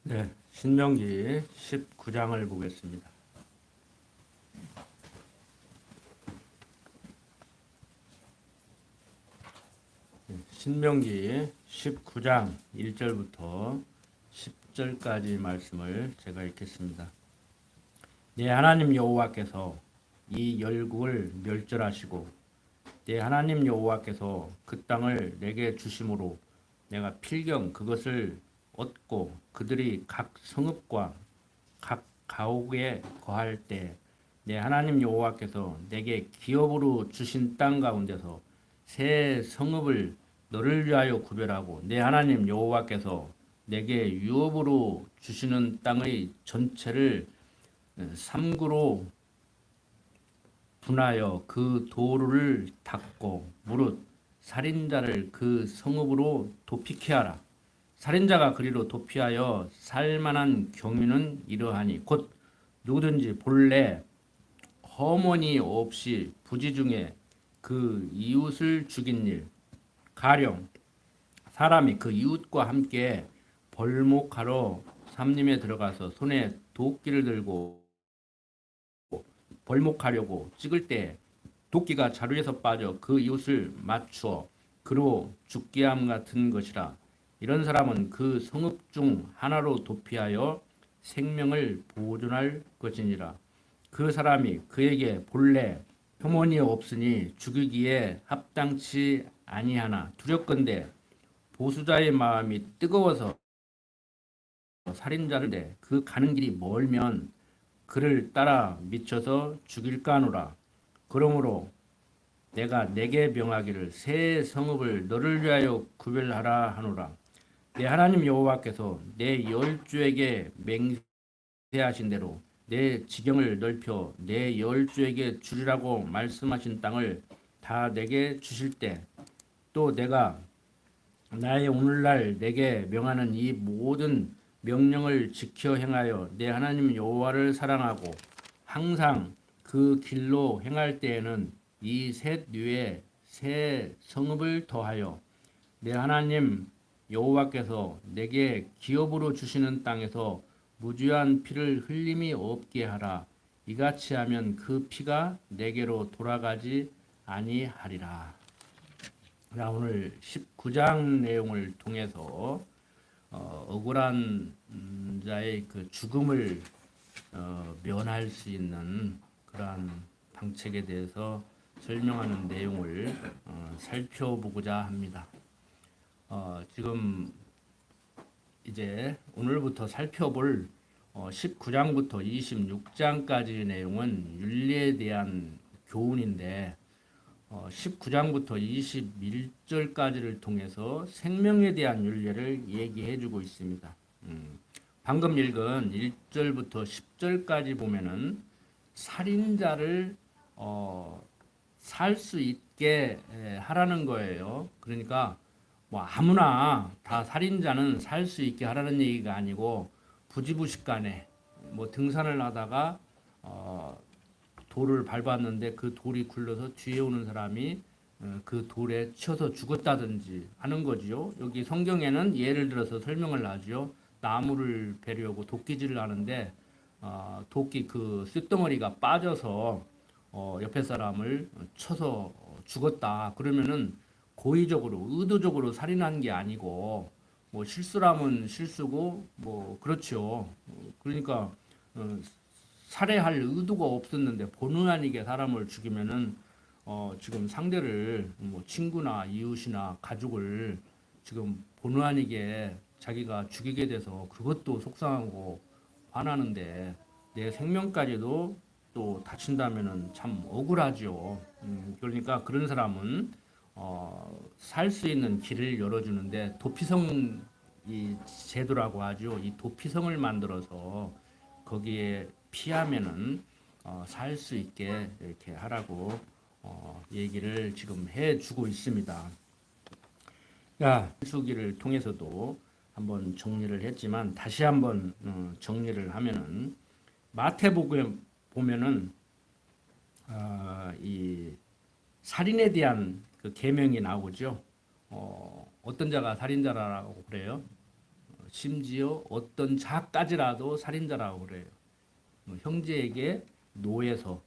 네, 신명기 19장을 보겠습니다. 신명기 19장 1절부터 10절까지 말씀을 제가 읽겠습니다. 내 하나님 여호와께서 이 열국을 멸절하시고 내 하나님 여호와께서 그 땅을 내게 주심으로 내가 필경 그것을 얻고 그들이 각 성읍과 각 가옥에 거할 때 내 하나님 여호와께서 내게 기업으로 주신 땅 가운데서 새 성읍을 너를 위하여 구별하고 내 하나님 여호와께서 내게 유업으로 주시는 땅의 전체를 삼구로 분하여 그 도로를 닦고 무릇 살인자를 그 성읍으로 도피케 하라. 살인자가 그리로 도피하여 살만한 경위는 이러하니 곧 누구든지 본래 허물이 없이 부지 중에 그 이웃을 죽인 일, 가령 사람이 그 이웃과 함께 벌목하러 삼림에 들어가서 손에 도끼를 들고 벌목하려고 찍을 때 도끼가 자루에서 빠져 그 이웃을 맞추어 그로 죽게 함 같은 것이라. 이런 사람은 그 성읍 중 하나로 도피하여 생명을 보존할 것이니라. 그 사람이 그에게 본래 혐오이 없으니 죽이기에 합당치 아니하나 두렵건대 보수자의 마음이 뜨거워서 살인자를 그 가는 길이 멀면 그를 따라 미쳐서 죽일까 하노라. 그러므로 내가 내게 명하기를 새 성읍을 너를 위하여 구별하라 하노라. 내 하나님 여호와께서 내 열주에게 맹세하신 대로 내 지경을 넓혀 내 열주에게 주리라고 말씀하신 땅을 다 내게 주실 때 또 내가 나의 오늘날 내게 명하는 이 모든 명령을 지켜 행하여 내 하나님 여호와를 사랑하고 항상 그 길로 행할 때에는 이 셋 위에 새 성읍을 더하여 내 하나님 여호와께서 내게 기업으로 주시는 땅에서 무죄한 피를 흘림이 없게 하라. 이같이 하면 그 피가 내게로 돌아가지 아니하리라. 오늘 19장 내용을 통해서 억울한 자의 그 죽음을 면할 수 있는 그러한 방책에 대해서 설명하는 내용을 살펴보고자 합니다. 지금 이제 오늘부터 살펴볼 19장부터 26장까지 내용은 윤리에 대한 교훈인데 19장부터 21절까지를 통해서 생명에 대한 윤리를 얘기해 주고 있습니다. 방금 읽은 1절부터 10절까지 보면은 살인자를 살 수 있게 하라는 거예요. 그러니까 뭐 아무나 다 살인자는 살 수 있게 하라는 얘기가 아니고 부지부식간에 뭐 등산을 하다가 돌을 밟았는데 그 돌이 굴러서 뒤에 오는 사람이 그 돌에 치여서 죽었다든지 하는 거지요. 여기 성경에는 예를 들어서 설명을 하죠. 나무를 베려고 도끼질을 하는데 도끼 그 쇳덩어리가 빠져서 옆에 사람을 쳐서 죽었다. 그러면은 고의적으로 의도적으로 살인한 게 아니고 뭐 실수라면 실수고 뭐 그렇죠. 그러니까 살해할 의도가 없었는데 본의 아니게 사람을 죽이면은 지금 상대를 뭐 친구나 이웃이나 가족을 지금 본의 아니게 자기가 죽이게 돼서 그것도 속상하고 화나는데 내 생명까지도 또 다친다면은 참 억울하죠. 그러니까 그런 사람은 살 수 있는 길을 열어주는데 도피성 이 제도라고 하죠. 이 도피성을 만들어서 거기에 피하면은 살 수 있게 이렇게 하라고 얘기를 지금 해주고 있습니다. 수기를 통해서도 한번 정리를 했지만 다시 한번 정리를 하면은 마태복음에 보면은 이 살인에 대한 그 계명이 나오죠. 어떤 자가 살인자라고 그래요? 심지어 어떤 자까지라도 살인자라고 그래요. 형제에게 노예서.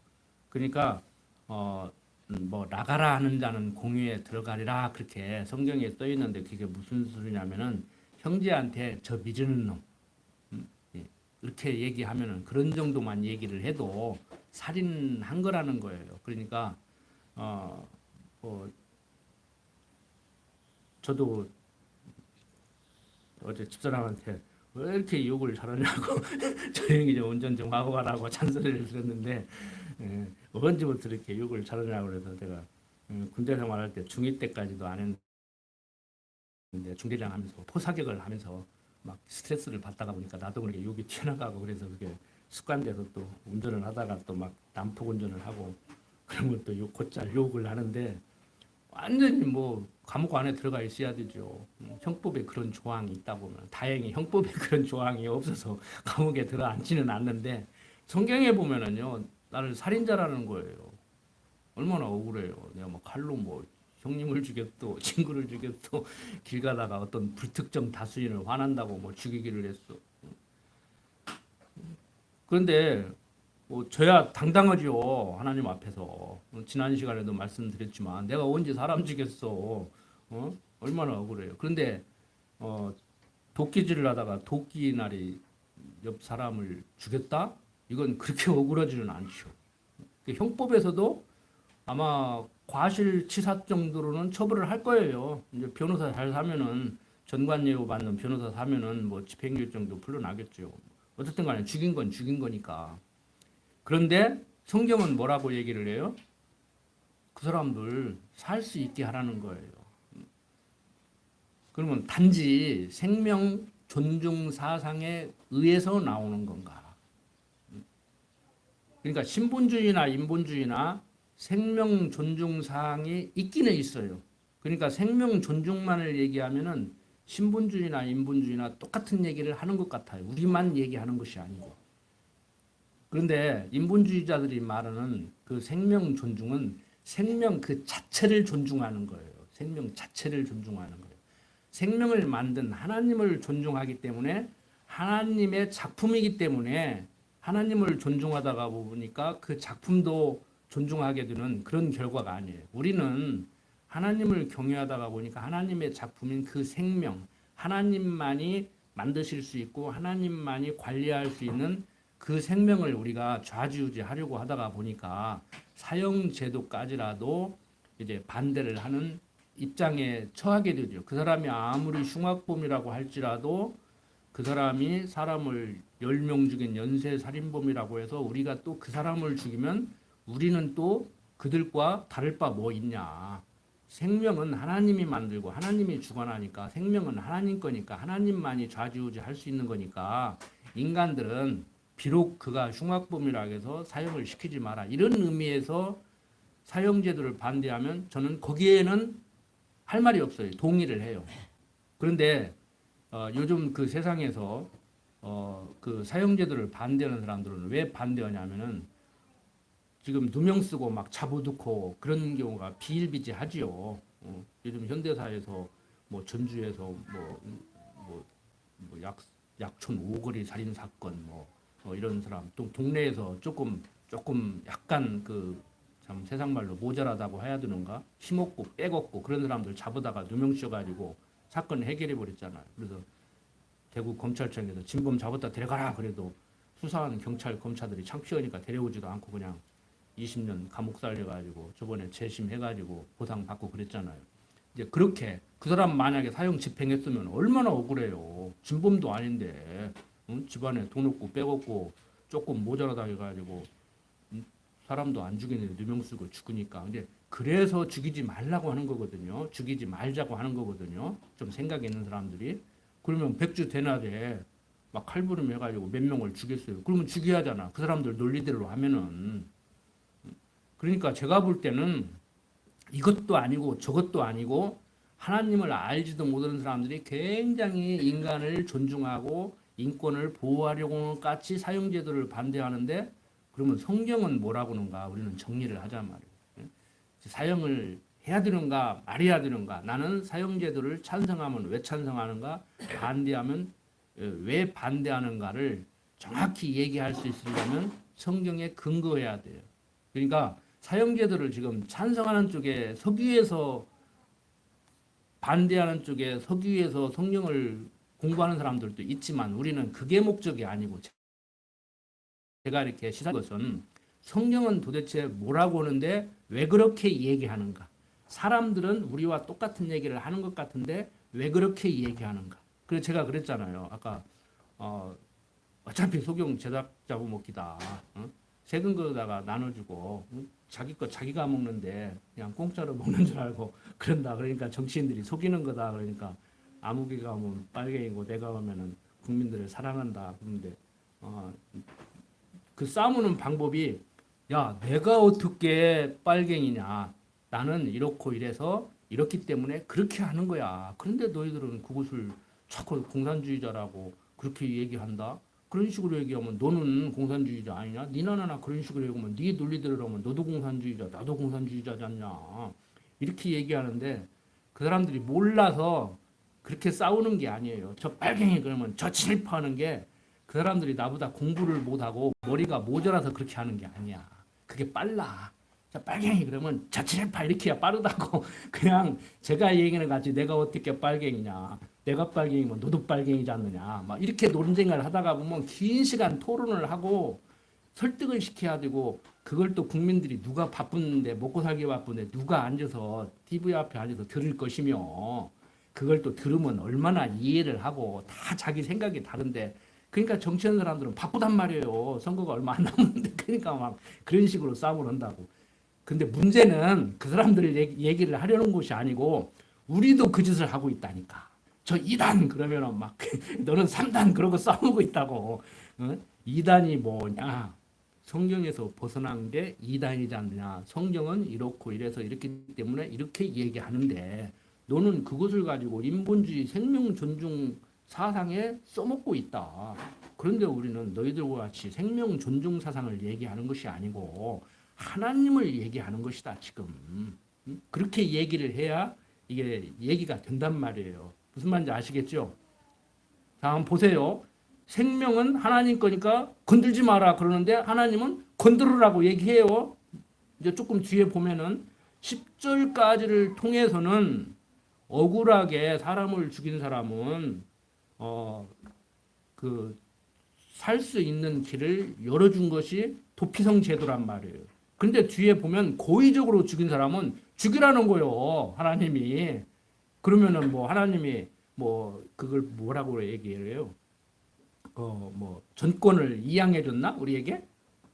그러니까 뭐 나가라 하는 자는 공유에 들어가리라 그렇게 성경에 써 있는데 그게 무슨 소리냐면은 형제한테 저 미르는 놈 예, 이렇게 얘기하면은 그런 정도만 얘기를 해도 살인한 거라는 거예요. 그러니까 뭐 저도 어제 집사람한테 왜 이렇게 욕을 잘하냐고 조용히 좀 운전 좀 하고 가라고 잔소리를 들었는데 언제부터 이렇게 욕을 잘하냐고 그래서 제가 군대 생활할 때 중2 때까지도 안 했는데 중대장 하면서 포사격을 하면서 막 스트레스를 받다가 보니까 나도 모르게 욕이 튀어나가고 그래서 그게 습관돼서 또 운전을 하다가 또 막 난폭 운전을 하고 그런 것도 곧잘 욕을 하는데 완전히 뭐 감옥 안에 들어가 있어야 되죠. 형법에 그런 조항이 있다 보면 다행히 형법에 그런 조항이 없어서 감옥에 들어 앉지는 않는데 성경에 보면은요 나를 살인자라는 거예요. 얼마나 억울해요. 내가 뭐 칼로 뭐 형님을 죽였도 친구를 죽였도 길 가다가 어떤 불특정 다수인을 화난다고 뭐 죽이기를 했어. 그런데 뭐 저야 당당하지요. 하나님 앞에서. 지난 시간에도 말씀드렸지만 내가 언제 사람 죽였어. 얼마나 억울해요. 그런데 어, 도끼질을 하다가 도끼 날이 옆 사람을 죽였다? 이건 그렇게 억울하지는 않죠. 그 형법에서도 아마 과실치사 정도로는 처벌을 할 거예요. 이제 변호사 잘 사면은 전관예우 받는 변호사 사면은 뭐 집행유예 정도 풀려나겠죠. 어쨌든 간에 죽인 건 죽인 거니까. 그런데 성경은 뭐라고 얘기를 해요? 그 사람들 살 수 있게 하라는 거예요. 그러면 단지 생명 존중 사상에 의해서 나오는 건가? 그러니까 신본주의나 인본주의나 생명 존중 사항이 있기는 있어요. 그러니까 생명 존중만을 얘기하면은 신본주의나 인본주의나 똑같은 얘기를 하는 것 같아요. 우리만 얘기하는 것이 아니고. 그런데 인본주의자들이 말하는 그 생명 존중은 생명 그 자체를 존중하는 거예요. 생명 자체를 존중하는 거예요. 생명을 만든 하나님을 존중하기 때문에 하나님의 작품이기 때문에 하나님을 존중하다가 보니까 그 작품도 존중하게 되는 그런 결과가 아니에요. 우리는 하나님을 경외하다가 보니까 하나님의 작품인 그 생명, 하나님만이 만드실 수 있고 하나님만이 관리할 수 있는 그 생명을 우리가 좌지우지하려고 하다가 보니까 사형제도까지라도 이제 반대를 하는 입장에 처하게 되죠. 그 사람이 아무리 흉악범이라고 할지라도 그 사람이 사람을 10명 죽인 연쇄살인범이라고 해서 우리가 또 그 사람을 죽이면 우리는 또 그들과 다를 바 뭐 있냐. 생명은 하나님이 만들고 하나님이 주관하니까 생명은 하나님 거니까 하나님만이 좌지우지 할 수 있는 거니까 인간들은 비록 그가 흉악범이라고 해서 사형을 시키지 마라. 이런 의미에서 사형제도를 반대하면 저는 거기에는 할 말이 없어요. 동의를 해요. 그런데 요즘 그 세상에서 그 사형제도를 반대하는 사람들은 왜 반대하냐면은 지금 누명 쓰고 막 잡아놓고 그런 경우가 비일비재하지요. 요즘 현대사에서 뭐 전주에서 뭐 약촌 오거리 살인 사건 이런 사람 또 동네에서 조금 약간 그 참 세상 말로 모자라다고 해야 되는가 힘없고 빼없고 그런 사람들 잡아다가 누명 씌워가지고 사건 해결해 버렸잖아요. 그래서 대구 검찰청에서 진범 잡았다 데려가라 그래도 수사하는 경찰 검사들이 창피하니까 데려오지도 않고 그냥 20년 감옥 살려가지고 저번에 재심 해가지고 보상 받고 그랬잖아요. 이제 그렇게 그 사람 만약에 사형 집행했으면 얼마나 억울해요. 진범도 아닌데 응? 집안에 돈 없고 빼먹고 조금 모자라다 해가지고 사람도 안 죽이는데 누명 쓰고 죽으니까. 근데 그래서 죽이지 말라고 하는 거거든요. 죽이지 말자고 하는 거거든요. 좀 생각 있는 사람들이. 그러면 백주 대낮에 막 칼부림 해가지고 몇 명을 죽였어요. 그러면 죽여야 하잖아. 그 사람들 논리대로 하면은. 그러니까 제가 볼 때는 이것도 아니고 저것도 아니고 하나님을 알지도 못하는 사람들이 굉장히 인간을 존중하고 인권을 보호하려고 같이 사형제도를 반대하는데 그러면 성경은 뭐라고 하는가 우리는 정리를 하자 말이에요. 사형을 해야 되는가 말해야 되는가 나는 사형제도를 찬성하면 왜 찬성하는가 반대하면 왜 반대하는가를 정확히 얘기할 수 있으려면 성경에 근거해야 돼요. 그러니까 사형제도를 지금 찬성하는 쪽에 서기에서 반대하는 쪽에 서기에서 성경을 공부하는 사람들도 있지만 우리는 그게 목적이 아니고 제가 이렇게 시사한 것은 성경은 도대체 뭐라고 하는데 왜 그렇게 얘기하는가? 사람들은 우리와 똑같은 얘기를 하는 것 같은데 왜 그렇게 얘기하는가? 그래서 제가 그랬잖아요. 아까 어차피 소경 제작 잡아먹기다. 세금 거다가 나눠주고 자기 거 자기가 먹는데 그냥 공짜로 먹는 줄 알고 그런다. 그러니까 정치인들이 속이는 거다. 그러니까 아무개가 오면 빨갱이고 내가 오면은 국민들을 사랑한다. 그런데 그 싸우는 방법이 야 내가 어떻게 빨갱이냐. 나는 이렇고 이래서 이렇기 때문에 그렇게 하는 거야. 그런데 너희들은 그것을 자꾸 공산주의자라고 그렇게 얘기한다. 그런 식으로 얘기하면 너는 공산주의자 아니냐? 네 나나나 그런 식으로 얘기하면 네 논리대로 하면 너도 공산주의자, 나도 공산주의자지 않냐? 이렇게 얘기하는데 그 사람들이 몰라서 그렇게 싸우는 게 아니에요. 저 빨갱이 그러면 저 친일파하는 게 그 사람들이 나보다 공부를 못하고 머리가 모자라서 그렇게 하는 게 아니야. 그게 빨라. 저 빨갱이 그러면 저 친일파 이렇게 해야 빠르다고. 그냥 제가 얘기는 같이 내가 어떻게 빨갱이냐. 내가 빨갱이면 너도 빨갱이지 않느냐. 막 이렇게 논쟁을 하다가 보면 긴 시간 토론을 하고 설득을 시켜야 되고 그걸 또 국민들이 누가 바쁜데 먹고 살기 바쁜데 누가 앉아서 TV 앞에 앉아서 들을 것이며 그걸 또 들으면 얼마나 이해를 하고 다 자기 생각이 다른데 그러니까 정치하는 사람들은 바쁘단 말이에요. 선거가 얼마 안 남았는데 그러니까 막 그런 식으로 싸움을 한다고. 근데 문제는 그 사람들 얘기를 하려는 것이 아니고 우리도 그 짓을 하고 있다니까. 저 2단 그러면은 막 너는 3단 그러고 싸우고 있다고. 2단이 뭐냐? 성경에서 벗어난 게 2단이지 않느냐? 성경은 이렇고 이래서 이렇기 때문에 이렇게 얘기하는데 너는 그것을 가지고 인본주의 생명 존중 사상에 써먹고 있다. 그런데 우리는 너희들과 같이 생명 존중 사상을 얘기하는 것이 아니고 하나님을 얘기하는 것이다. 지금 그렇게 얘기를 해야 이게 얘기가 된단 말이에요. 무슨 말인지 아시겠죠? 자, 한번 보세요. 생명은 하나님 거니까 건들지 마라 그러는데 하나님은 건드리라고 얘기해요. 이제 조금 뒤에 보면은 10절까지를 통해서는 억울하게 사람을 죽인 사람은 그 살 수 있는 길을 열어준 것이 도피성 제도란 말이에요. 근데 뒤에 보면 고의적으로 죽인 사람은 죽이라는 거요. 하나님이. 그러면은 뭐 하나님이 뭐 그걸 뭐라고 얘기를 해요? 뭐 전권을 이양해 줬나? 우리에게?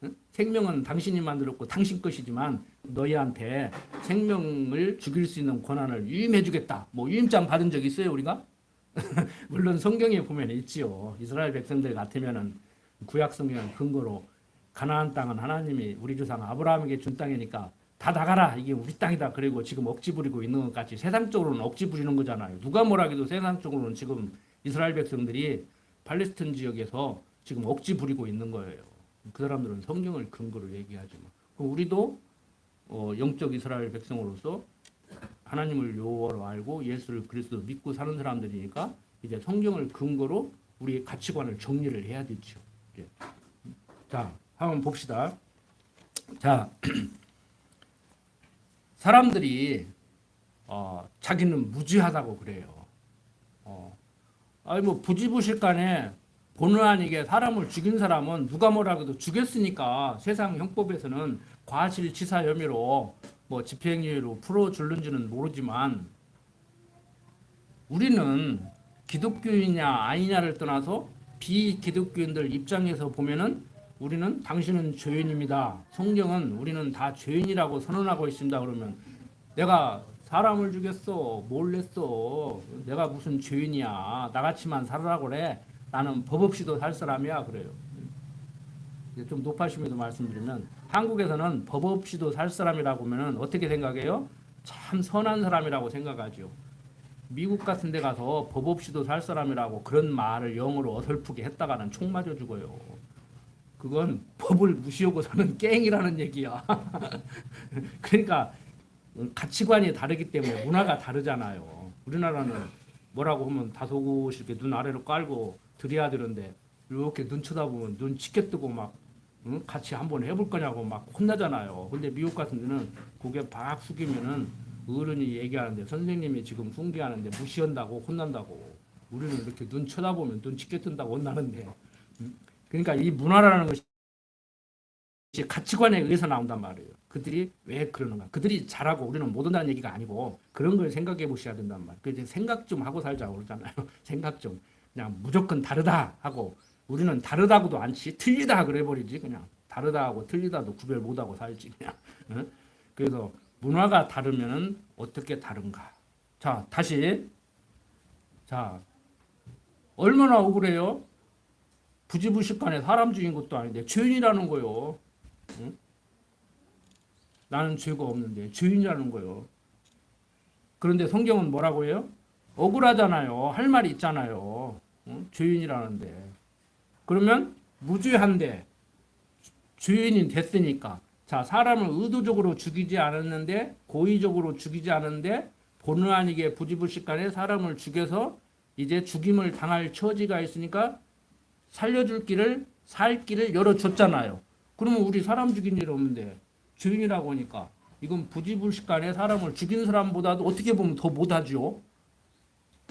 응? 생명은 당신이 만들었고 당신 것이지만 너희한테 생명을 죽일 수 있는 권한을 유임해 주겠다. 뭐 유임장 받은 적 있어요, 우리가? 물론 성경에 보면 있지요. 이스라엘 백성들 같으면은 구약 성경 근거로 가나안 땅은 하나님이 우리 조상 아브라함에게 준 땅이니까 다 나가라. 이게 우리 땅이다. 그리고 지금 억지 부리고 있는 것 같이 세상적으로는 억지 부리는 거잖아요. 누가 뭐라기도 세상적으로는 지금 이스라엘 백성들이 팔레스타인 지역에서 지금 억지 부리고 있는 거예요. 그 사람들은 성경을 근거로 얘기하지만 우리도 영적 이스라엘 백성으로서 하나님을 여호와로 알고 예수를 그리스도 믿고 사는 사람들이니까 이제 성경을 근거로 우리의 가치관을 정리를 해야 되죠. 예. 자, 한번 봅시다. 자, 사람들이 자기는 무지하다고 그래요. 아니 뭐 부지부식간에 본의 아니게 사람을 죽인 사람은 누가 뭐라고 해도 죽였으니까 세상 형법에서는 과실치사 혐의로 뭐 집행유예로 풀어줄는지는 모르지만 우리는 기독교인이냐 아니냐를 떠나서 비기독교인들 입장에서 보면은 우리는 당신은 죄인입니다. 성경은 우리는 다 죄인이라고 선언하고 있습니다. 그러면 내가 사람을 죽였어. 뭘 냈어. 내가 무슨 죄인이야. 나같이만 살아라고 그래. 나는 법 없이도 살 사람이야. 그래요. 좀 높아심에도 말씀드리면 한국에서는 법 없이도 살 사람이라고 하면 어떻게 생각해요? 참 선한 사람이라고 생각하죠. 미국 같은 데 가서 법 없이도 살 사람이라고 그런 말을 영어로 어설프게 했다가는 총 맞아 죽어요. 그건 법을 무시하고 사는 깽이라는 얘기야. 그러니까 가치관이 다르기 때문에 문화가 다르잖아요. 우리나라는 뭐라고 하면 다소곳이 이렇게 눈 아래로 깔고 드려야 되는데 이렇게 눈 쳐다보면 눈 치켜 뜨고 막 응? 같이 한번 해볼 거냐고 막 혼나잖아요. 근데 미국 같은 데는 고개 박 숙이면은 어른이 얘기하는데 선생님이 지금 훈계하는데 무시한다고 혼난다고. 우리는 이렇게 눈 쳐다보면 눈 치켜 뜬다고 혼나는데. 응? 그러니까 이 문화라는 것이 가치관에 의해서 나온단 말이에요. 그들이 왜 그러는가? 그들이 잘하고 우리는 못한다는 얘기가 아니고 그런 걸 생각해 보셔야 된단 말이에요. 그래서 생각 좀 하고 살자고 그러잖아요. 생각 좀. 그냥 무조건 다르다 하고 우리는 다르다고도 않지 틀리다 그래 버리지 그냥 다르다 하고 틀리다도 구별 못하고 살지 그냥. 응? 그래서 문화가 다르면은 어떻게 다른가? 자 다시 자 얼마나 억울해요? 부지불식간에 사람 죽인 것도 아닌데 죄인이라는 거요. 응? 나는 죄가 없는데 죄인이라는 거요. 그런데 성경은 뭐라고 해요? 억울하잖아요. 할 말이 있잖아요. 응? 죄인이라는데. 그러면 무죄한데 죄인이 됐으니까 자 사람을 의도적으로 죽이지 않았는데 고의적으로 죽이지 않았는데 본의 아니게 부지불식간에 사람을 죽여서 이제 죽임을 당할 처지가 있으니까 살려줄 길을 살 길을 열어줬잖아요. 그러면 우리 사람 죽인 일 없는데 죄인이라고 하니까 이건 부지불식간에 사람을 죽인 사람보다도 어떻게 보면 더 못하죠.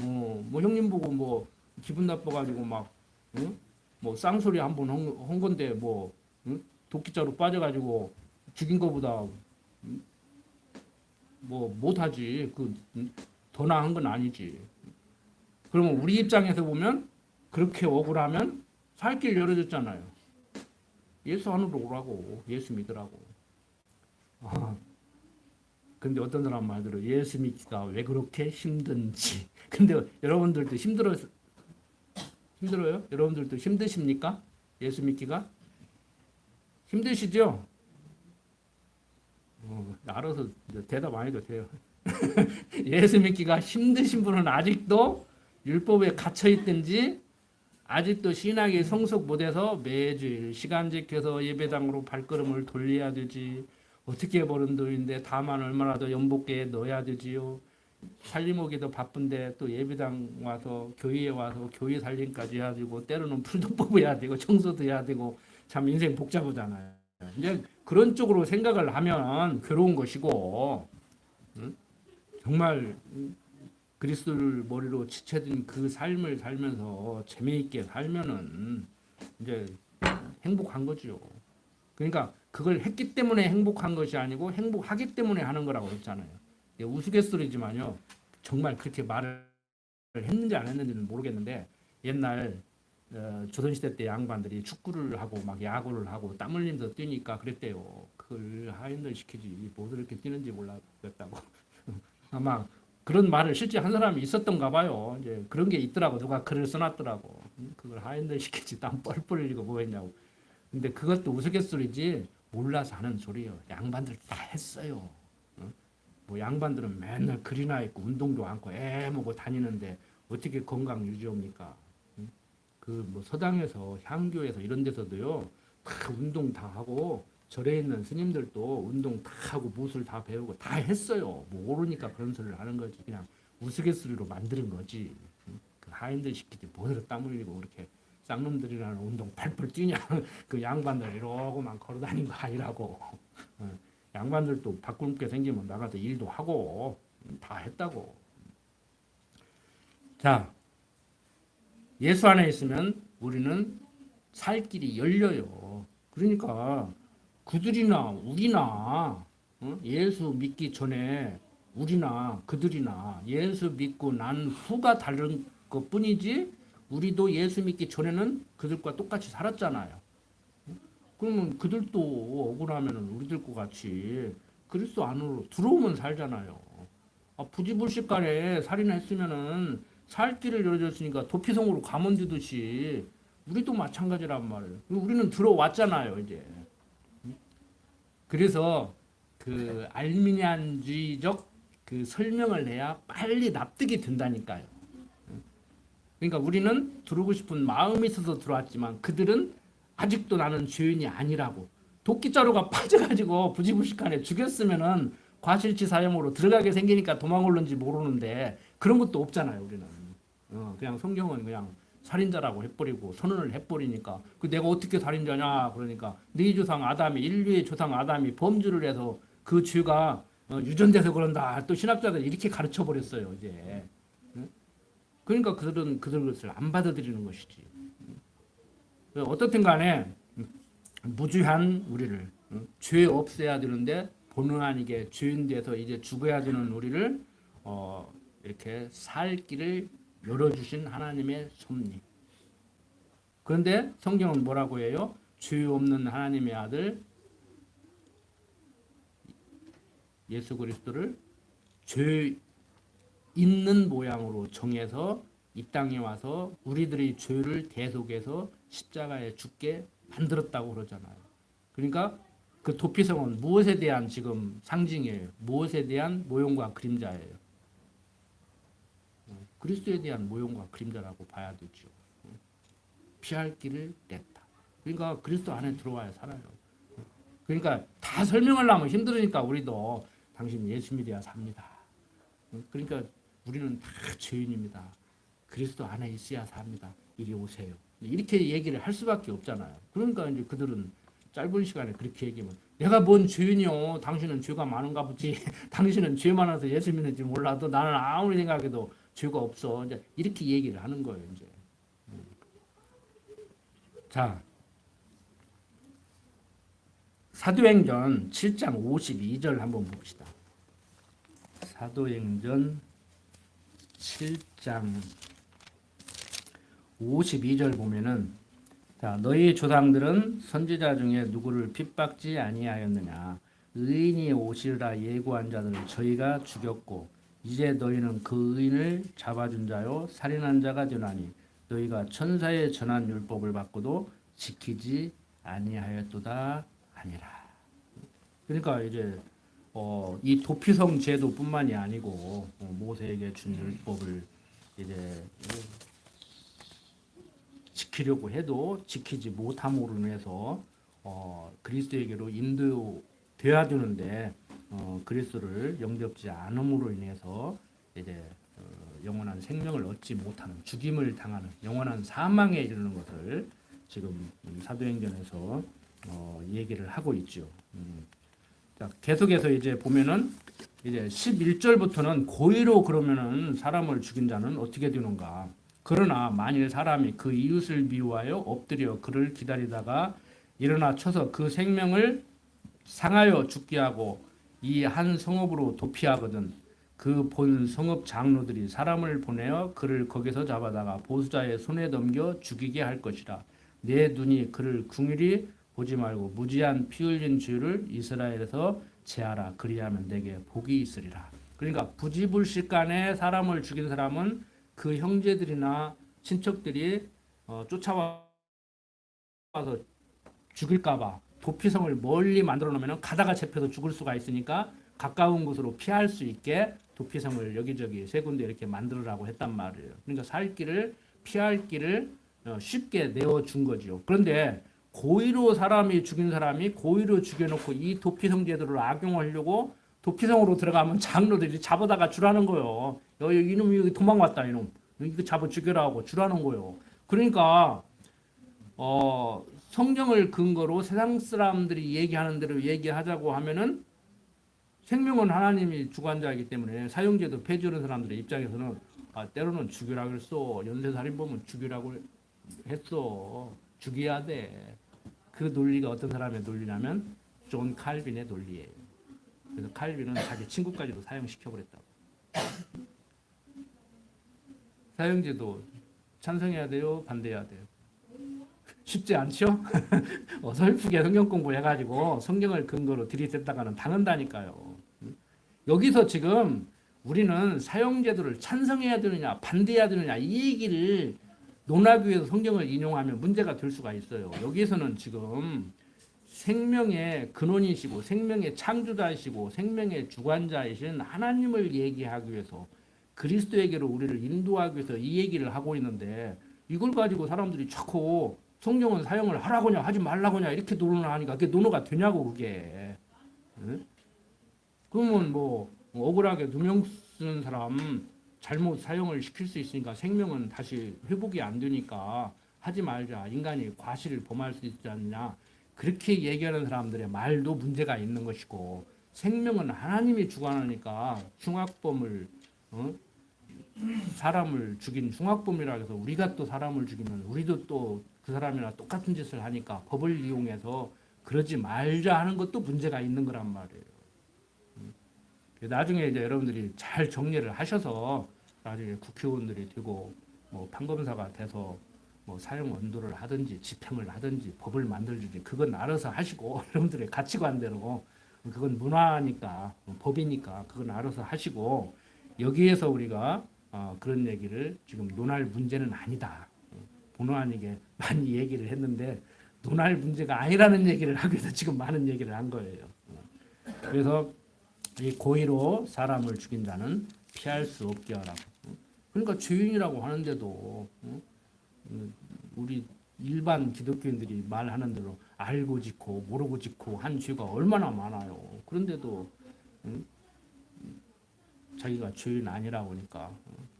뭐 형님 보고 뭐 기분 나빠가지고 막 응? 뭐 쌍소리 한번 한 건데 뭐 응? 도끼자루 빠져가지고 죽인 거보다 뭐 못하지. 그 더 나은 건 아니지. 그러면 우리 입장에서 보면 그렇게 억울하면 살 길 열어줬잖아요. 예수 안으로 오라고 예수 믿으라고. 아, 근데 어떤 사람 말대로 예수 믿기가 왜 그렇게 힘든지. 근데 여러분들도 힘들어요? 여러분들도 힘드십니까? 예수 믿기가 힘드시죠? 알아서 대답 안 해도 돼요. 예수 믿기가 힘드신 분은 아직도 율법에 갇혀 있든지 아직도 신학이 성숙 못해서 매주일 시간 지켜서 예배당으로 발걸음을 돌려야 되지. 어떻게 버는 돈인데 다만 얼마나 더 연복계에 넣어야 되지요. 살림하기도 바쁜데 또 예배당 와서 교회에 와서 교회 살림까지 해야 되고 때로는 풀도 뽑아야 되고 청소도 해야 되고 참 인생 복잡하잖아요. 이제 그런 쪽으로 생각을 하면 괴로운 것이고 응? 정말 그리스도를 머리로 지체든 그 삶을 살면서 재미있게 살면은 이제 행복한 거죠. 그러니까 그걸 했기 때문에 행복한 것이 아니고 행복하기 때문에 하는 거라고 했잖아요. 우스갯소리지만요. 정말 그렇게 말을 했는지 안 했는지는 모르겠는데 옛날 조선시대 때 양반들이 축구를 하고 막 야구를 하고 땀 흘리면서 뛰니까 그랬대요. 그걸 하인들 시키지 뭐 그렇게 뛰는지 몰랐다고. 아마 그런 말을 실제 한 사람이 있었던가 봐요. 이제 그런 게 있더라고. 누가 글을 써놨더라고. 그걸 하인들 시키지 땀 뻘뻘 흘리고 뭐 했냐고. 근데 그것도 우스갯소리지 몰라서 하는 소리예요. 양반들 다 했어요. 뭐 양반들은 맨날 글이나 있고 운동도 않고 애 먹고 다니는데 어떻게 건강 유지합니까? 그 뭐 서당에서 향교에서 이런 데서도요 다 운동 다 하고 절에 있는 스님들도 운동 다 하고 무술 다 배우고 다 했어요. 모르니까 그런 소리를 하는 거지. 그냥 우스갯소리로 만드는 거지. 그 하인들 시키지 뭐를 땀 흘리고 그렇게 쌍놈들이라는 운동 팔팔 뛰냐. 그 양반들 이러고만 걸어다닌 거 아니라고. 양반들도 바꿀게 생기면 나가서 일도 하고 다 했다고. 자, 예수 안에 있으면 우리는 살 길이 열려요. 그러니까 그들이나 우리나 예수 믿기 전에 우리나 그들이나 예수 믿고 난 후가 다른 것뿐이지 우리도 예수 믿기 전에는 그들과 똑같이 살았잖아요. 그러면 그들도 억울하면 우리들과 같이 그리스도 안으로 들어오면 살잖아요. 부지불식간에 살인했으면은 살 길을 열어줬으니까 도피성으로 가면 되듯이 우리도 마찬가지란 말이에요. 우리는 들어왔잖아요, 이제. 그래서 그 알미니안주의적 그 설명을 해야 빨리 납득이 된다니까요. 그러니까 우리는 들어오고 싶은 마음이 있어서 들어왔지만 그들은 아직도 나는 죄인이 아니라고 도끼자루가 빠져가지고 부지불식간에 죽였으면은 과실치 사형으로 들어가게 생기니까 도망올는지 모르는데 그런 것도 없잖아요 우리는. 그냥 성경은 그냥 살인자라고 해버리고 선언을 해버리니까 그 내가 어떻게 살인자냐 그러니까 네 조상 아담이 인류의 조상 아담이 범죄를 해서 그 죄가 유전돼서 그런다. 또 신학자들 이렇게 가르쳐 버렸어요 이제. 응? 그러니까 그들은 그것을 안 받아들이는 것이지. 어떻든 간에 무죄한 우리를 죄 없애야 되는데 본의 아니게 죄인 돼서 이제 죽어야 되는 우리를 이렇게 살 길을 열어주신 하나님의 섭리. 그런데 성경은 뭐라고 해요? 죄 없는 하나님의 아들 예수 그리스도를 죄 있는 모양으로 정해서 이 땅에 와서 우리들의 죄를 대속해서 십자가에 죽게 만들었다고 그러잖아요. 그러니까 그 도피성은 무엇에 대한 지금 상징이에요? 무엇에 대한 모형과 그림자예요? 그리스도에 대한 모형과 그림자라고 봐야 되죠. 피할 길을 냈다. 그러니까 그리스도 안에 들어와야 살아요. 그러니까 다 설명하려면 힘들으니까 우리도 당신 예수 믿어야 삽니다. 그러니까 우리는 다 죄인입니다. 그리스도 안에 있어야 삽니다. 이리 오세요. 이렇게 얘기를 할 수밖에 없잖아요. 그러니까 이제 그들은 짧은 시간에 그렇게 얘기하면 내가 뭔 죄인이요? 당신은 죄가 많은가 보지. 당신은 죄 많아서 예수 믿는지 몰라도 나는 아무리 생각해도 죄가 없어. 이제 이렇게 얘기를 하는 거예요. 이제. 자, 사도행전 7장 52절 한번 봅시다. 사도행전 7장 52절 보면은 자, 너희 조상들은 선지자 중에 누구를 핍박지 아니하였느냐? 의인이 오시리라 예고한 자들을 저희가 죽였고 이제 너희는 그 의인을 잡아준 자요 살인한 자가 되나니 너희가 천사의 전한 율법을 받고도 지키지 아니하였도다 하니라. 그러니까 이제 이 도피성 제도뿐만이 아니고 모세에게 준 율법을 이제 지키려고 해도 지키지 못함으로 인해서 그리스도에게로 인도되어야 되는데 그리스도를 영접지 않음으로 인해서 이제 영원한 생명을 얻지 못하는 죽임을 당하는 영원한 사망에 이르는 것을 지금 사도행전에서 얘기를 하고 있죠. 자, 계속해서 이제 보면은 이제 11절부터는 고의로 그러면은 사람을 죽인 자는 어떻게 되는가? 그러나 만일 사람이 그 이웃을 미워하여 엎드려 그를 기다리다가 일어나 쳐서 그 생명을 상하여 죽게 하고 이 한 성읍으로 도피하거든 그 본 성읍 장로들이 사람을 보내어 그를 거기서 잡아다가 보수자의 손에 넘겨 죽이게 할 것이라. 내 눈이 그를 궁일이 보지 말고 무지한 피 흘린 죄를 이스라엘에서 제하라. 그리하면 내게 복이 있으리라. 그러니까 부지불식간에 사람을 죽인 사람은 그 형제들이나 친척들이 쫓아와서 죽일까봐 도피성을 멀리 만들어 놓으면 가다가 잡혀서 죽을 수가 있으니까 가까운 곳으로 피할 수 있게 도피성을 여기저기 세 군데 이렇게 만들으라고 했단 말이에요. 그러니까 살 길을 피할 길을 쉽게 내어준 거죠. 그런데 고의로 사람이 죽인 사람이 고의로 죽여놓고 이 도피성 제도를 악용하려고 도피성으로 들어가면 장로들이 잡아다가 주라는 거예요. 이놈이 여기 도망왔다 이놈. 이거 잡아 죽여라 하고 주라는 거예요. 그러니까 성경을 근거로 세상 사람들이 얘기하는 대로 얘기하자고 하면은 생명은 하나님이 주관자이기 때문에 사형제도 폐지하는 사람들의 입장에서는 때로는 죽이라고 했어. 연쇄살인범은 죽이라고 했어. 죽여야 돼. 그 논리가 어떤 사람의 논리냐면 존 칼빈의 논리예요. 그래서 칼빈은 자기 친구까지도 사형시켜버렸다고. 사형제도 찬성해야 돼요? 반대해야 돼요? 쉽지 않죠? 어설프게 성경 공부해가지고 성경을 근거로 들이댔다가는 당한다니까요. 여기서 지금 우리는 사형제도를 찬성해야 되느냐 반대해야 되느냐 이 얘기를 논하기 위해서 성경을 인용하면 문제가 될 수가 있어요. 여기서는 지금 생명의 근원이시고 생명의 창조자이시고 생명의 주관자이신 하나님을 얘기하기 위해서 그리스도에게로 우리를 인도하기 위해서 이 얘기를 하고 있는데 이걸 가지고 사람들이 자꾸 성경은 사용을 하라고냐 하지 말라고냐 이렇게 논의를 하니까 그게 논의가 되냐고 그게. 응? 그러면 뭐 억울하게 누명 쓰는 사람 잘못 사용을 시킬 수 있으니까 생명은 다시 회복이 안 되니까 하지 말자. 인간이 과실을 범할 수 있지 않느냐. 그렇게 얘기하는 사람들의 말도 문제가 있는 것이고 생명은 하나님이 주관하니까 흉악범을 사람을 죽인 흉악범이라 해서 우리가 또 사람을 죽이면 우리도 또 그 사람이랑 똑같은 짓을 하니까 법을 이용해서 그러지 말자 하는 것도 문제가 있는 거란 말이에요. 나중에 이제 여러분들이 잘 정리를 하셔서 나중에 국회의원들이 되고 뭐 판검사가 돼서 뭐 사용 언도를 하든지 집행을 하든지 법을 만들든지 그건 알아서 하시고 여러분들의 가치관대로 그건 문화니까 법이니까 그건 알아서 하시고 여기에서 우리가 그런 얘기를 지금 논할 문제는 아니다. 본의 아니게 많이 얘기를 했는데 논할 문제가 아니라는 얘기를 하기 위해서 지금 많은 얘기를 한 거예요. 그래서 이 고의로 사람을 죽인 자는 피할 수 없게 하라고. 그러니까 죄인이라고 하는데도 우리 일반 기독교인들이 말하는 대로 알고 짓고 모르고 짓고 한 죄가 얼마나 많아요. 그런데도 자기가 죄인 아니라고 하니까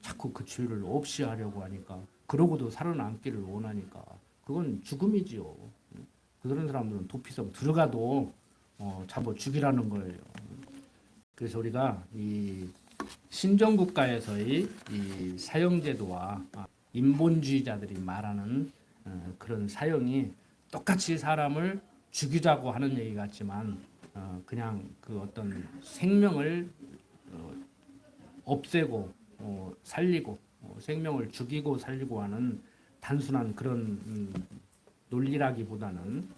자꾸 그 죄를 없이 하려고 하니까 그러고도 살아남기를 원하니까 그건 죽음이지요. 그런 사람들은 도피성 들어가도 잡아 죽이라는 거예요. 그래서 우리가 이 신정국가에서의 이 사형제도와 인본주의자들이 말하는 그런 사형이 똑같이 사람을 죽이자고 하는 얘기 같지만 그냥 그 어떤 생명을 없애고 살리고 생명을 죽이고 살리고 하는 단순한 그런 논리라기보다는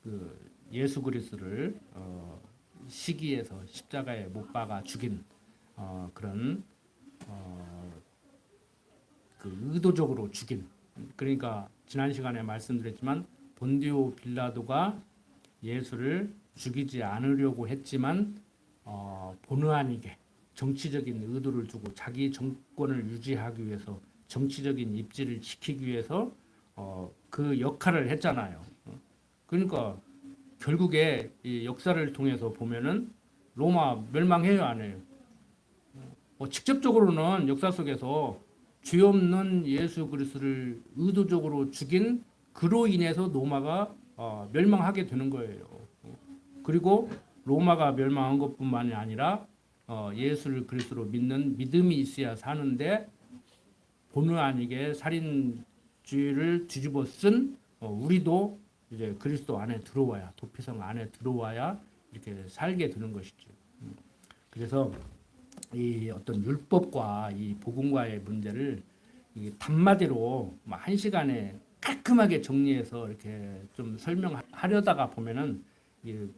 그 예수 그리스도를 시기에서 십자가에 못 박아 죽인 그런 그 의도적으로 죽인 그러니까 지난 시간에 말씀드렸지만 본디오 빌라도가 예수를 죽이지 않으려고 했지만 본의 아니게 정치적인 의도를 두고 자기 정권을 유지하기 위해서 정치적인 입지를 지키기 위해서 그 역할을 했잖아요. 그러니까 결국에 이 역사를 통해서 보면은 로마 멸망해요, 안 해요? 직접적으로는 역사 속에서 죄 없는 예수 그리스도를 의도적으로 죽인 그로 인해서 로마가 멸망하게 되는 거예요. 그리고 로마가 멸망한 것뿐만이 아니라 예수를 그리스도로 믿는 믿음이 있어야 사는데 본의 아니게 살인죄를 뒤집어 쓴 우리도 이제 그리스도 안에 들어와야 도피성 안에 들어와야 이렇게 살게 되는 것이죠. 그래서 이 어떤 율법과 이 복음과의 문제를 이 단마디로 한 시간에 깔끔하게 정리해서 이렇게 좀 설명하려다가 보면은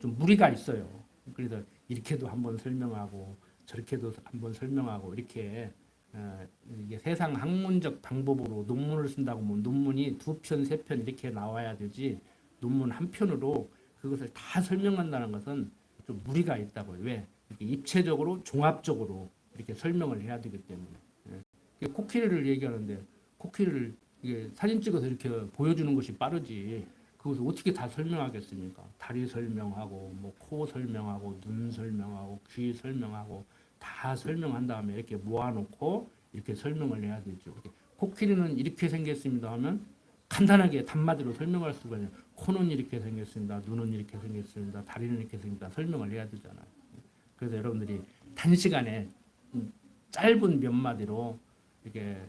좀 무리가 있어요. 그래서 이렇게도 한번 설명하고 저렇게도 한번 설명하고 이렇게 이게 세상 학문적 방법으로 논문을 쓴다고 하면 논문이 2편, 3편 이렇게 나와야 되지 논문 한 편으로 그것을 다 설명한다는 것은 좀 무리가 있다고요. 왜? 이렇게 입체적으로 종합적으로 이렇게 설명을 해야 되기 때문에. 코끼리를 얘기하는데 코끼리를 이게 사진 찍어서 이렇게 보여주는 것이 빠르지. 그것을 어떻게 다 설명하겠습니까? 다리 설명하고 뭐 코 설명하고 눈 설명하고 귀 설명하고 다 설명한 다음에 이렇게 모아놓고 이렇게 설명을 해야 되죠. 코끼리는 이렇게 생겼습니다 하면 간단하게 단마디로 설명할 수가 있어요. 코는 이렇게 생겼습니다. 눈은 이렇게 생겼습니다. 다리는 이렇게 생겼다. 설명을 해야 되잖아요. 그래서 여러분들이 단시간에 짧은 몇 마디로 이렇게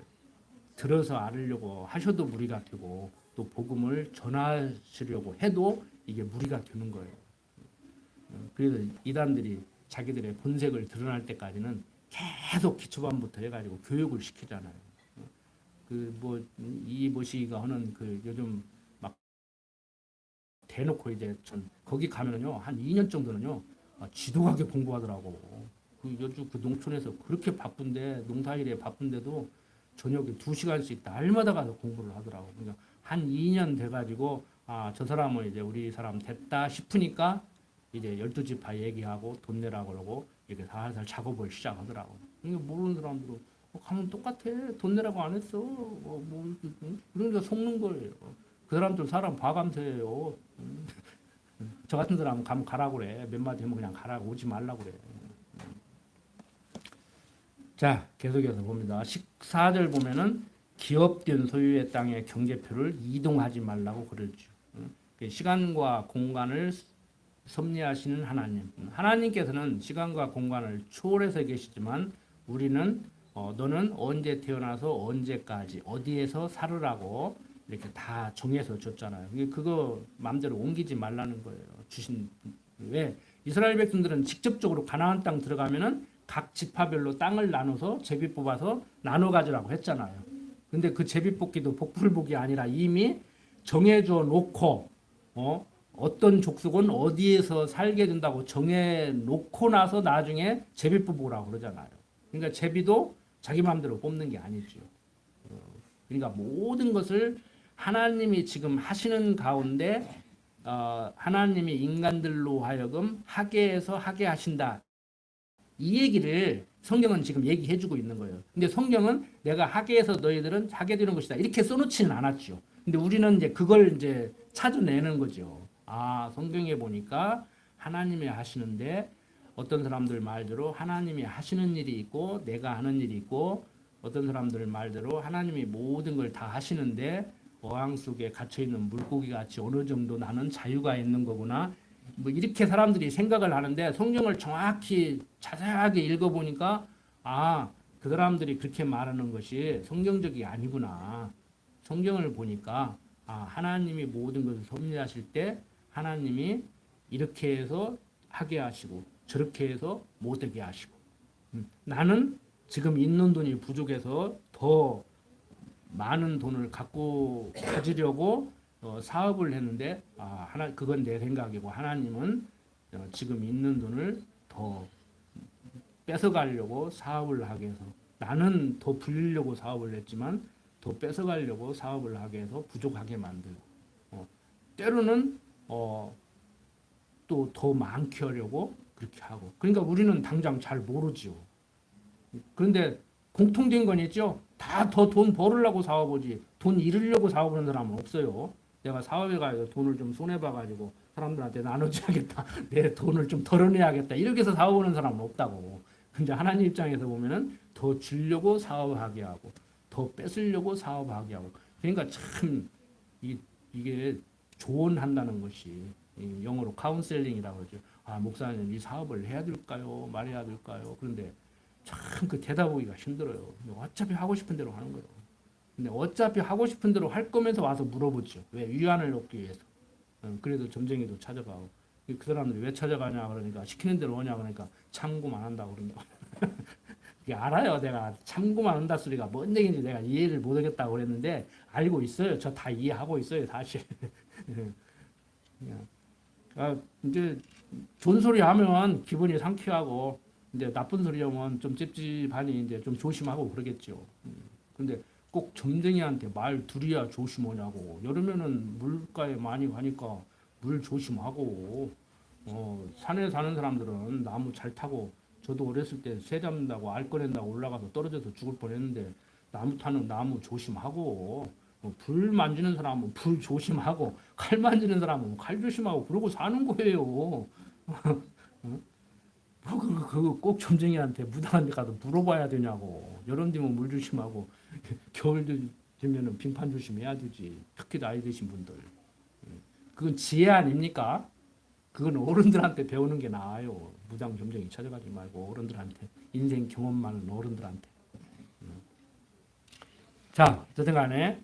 들어서 알으려고 하셔도 무리가 되고 또 복음을 전하시려고 해도 이게 무리가 되는 거예요. 그래서 이단들이 자기들의 본색을 드러날 때까지는 계속 기초반부터 해가지고 교육을 시키잖아요. 그 뭐 이모시가 하는 그 요즘 막 대놓고 이제 전 거기 가면은요 한 2년 정도는요 지독하게 공부하더라고. 그 요즘 그 농촌에서 그렇게 바쁜데 농사일에 바쁜데도 저녁에 2시간씩 날마다 가서 공부를 하더라고. 그러니까 한 2년 돼가지고 저 사람은 이제 우리 사람 됐다 싶으니까 이제 12지파 얘기하고 돈 내라고 그러고 이렇게 살살 작업을 시작하더라고. 이게 모르는 사람들은 가면 똑같아. 돈 내라고 안 했어. 그러니까 속는 거예요. 그 사람들 사람 봐감세요. 저 같은 사람 가면 가라고 그래. 몇 마디 하면 그냥 가라고 오지 말라고 그래. 자, 계속해서 봅니다. 14절 보면은 기업된 소유의 땅의 경계표를 이동하지 말라고 그러죠. 시간과 공간을 섭리하시는 하나님. 하나님께서는 시간과 공간을 초월해서 계시지만 우리는 너는 언제 태어나서 언제까지 어디에서 살으라고 이렇게 다 정해서 줬잖아요. 그거 마음대로 옮기지 말라는 거예요. 주신 왜 이스라엘 백성들은 직접적으로 가나안 땅 들어가면은 각 지파별로 땅을 나눠서 제비 뽑아서 나눠 가지라고 했잖아요. 근데 그 제비 뽑기도 복불복이 아니라 이미 정해줘 놓고 어떤 족속은 어디에서 살게 된다고 정해 놓고 나서 나중에 제비 뽑으라고 그러잖아요. 그러니까 제비도 자기 마음대로 뽑는 게 아니죠. 그러니까 모든 것을 하나님이 지금 하시는 가운데 하나님이 인간들로 하여금 하게 해서 하게 하신다. 이 얘기를 성경은 지금 얘기해주고 있는 거예요. 근데 성경은 내가 하게 해서 너희들은 하게 되는 것이다. 이렇게 써놓지는 않았죠. 근데 우리는 이제 그걸 이제 찾아내는 거죠. 아, 성경에 보니까 하나님이 하시는데 어떤 사람들 말대로 하나님이 하시는 일이 있고 내가 하는 일이 있고 어떤 사람들 말대로 하나님이 모든 걸 다 하시는데 어항 속에 갇혀 있는 물고기 같이 어느 정도 나는 자유가 있는 거구나. 뭐 이렇게 사람들이 생각을 하는데 성경을 정확히 자세하게 읽어보니까 그 사람들이 그렇게 말하는 것이 성경적이 아니구나. 성경을 보니까 하나님이 모든 것을 섭리하실 때 하나님이 이렇게 해서 하게 하시고 저렇게 해서 못하게 하시고 나는 지금 있는 돈이 부족해서 더 많은 돈을 갖고 가지려고 사업을 했는데 그건 내 생각이고 하나님은 지금 있는 돈을 더 뺏어가려고 사업을 하게 해서 나는 더 불리려고 사업을 했지만 더 뺏어가려고 사업을 하게 해서 부족하게 만들고 때로는 또 더 많게 하려고 그렇게 하고 그러니까 우리는 당장 잘 모르죠. 그런데 공통된 건 있죠. 다 더 돈 벌으려고 사업하지 돈 잃으려고 사업하는 사람은 없어요. 내가 사업에 가서 돈을 좀 손해봐가지고 사람들한테 나눠줘야겠다. 내 돈을 좀 덜어내야겠다. 이렇게 해서 사업하는 사람은 없다고. 근데 하나님 입장에서 보면은 더 주려고 사업하게 하고 더 뺏으려고 사업하게 하고 그러니까 참 이게 조언한다는 것이 영어로 카운셀링이라고 그러죠. 목사님 이 사업을 해야 될까요? 말해야 될까요? 그런데 참 그 대답하기가 힘들어요. 어차피 하고 싶은 대로 하는 거예요. 근데 어차피 하고 싶은 대로 할 거면서 와서 물어보죠. 왜? 위안을 얻기 위해서. 그래도 점쟁이도 찾아가고. 그 사람들이 왜 찾아가냐 그러니까 시키는 대로 오냐 그러니까 참고만 한다고 그런다. 이게 알아요. 내가 참고만 한다 소리가 뭔 얘기인지 내가 이해를 못하겠다고 그랬는데 알고 있어요. 저 다 이해하고 있어요. 사실. 이제 좋은 소리 하면 기분이 상쾌하고 이제 나쁜 소리 하면 좀 찝찝하니 이제 좀 조심하고 그러겠죠. 근데 꼭 점쟁이한테 말 둘이야 조심하냐고. 여름에는 물가에 많이 가니까 물 조심하고. 산에 사는 사람들은 나무 잘 타고 저도 어렸을 때 새 잡는다고 알 꺼낸다고 올라가서 떨어져서 죽을 뻔했는데 나무 타는 나무 조심하고 불 만지는 사람은 불 조심하고 칼 만지는 사람은 칼 조심하고 그러고 사는 거예요. 그거 꼭 점쟁이한테 무당한 데 가서 물어봐야 되냐고. 여름 되면 물 조심하고 겨울 되면은 빙판 조심해야 되지. 특히 나이 드신 분들. 그건 지혜 아닙니까? 그건 어른들한테 배우는 게 나아요. 무당 점쟁이 찾아가지 말고 어른들한테 인생 경험 많은 어른들한테. 자, 어쨌든 간에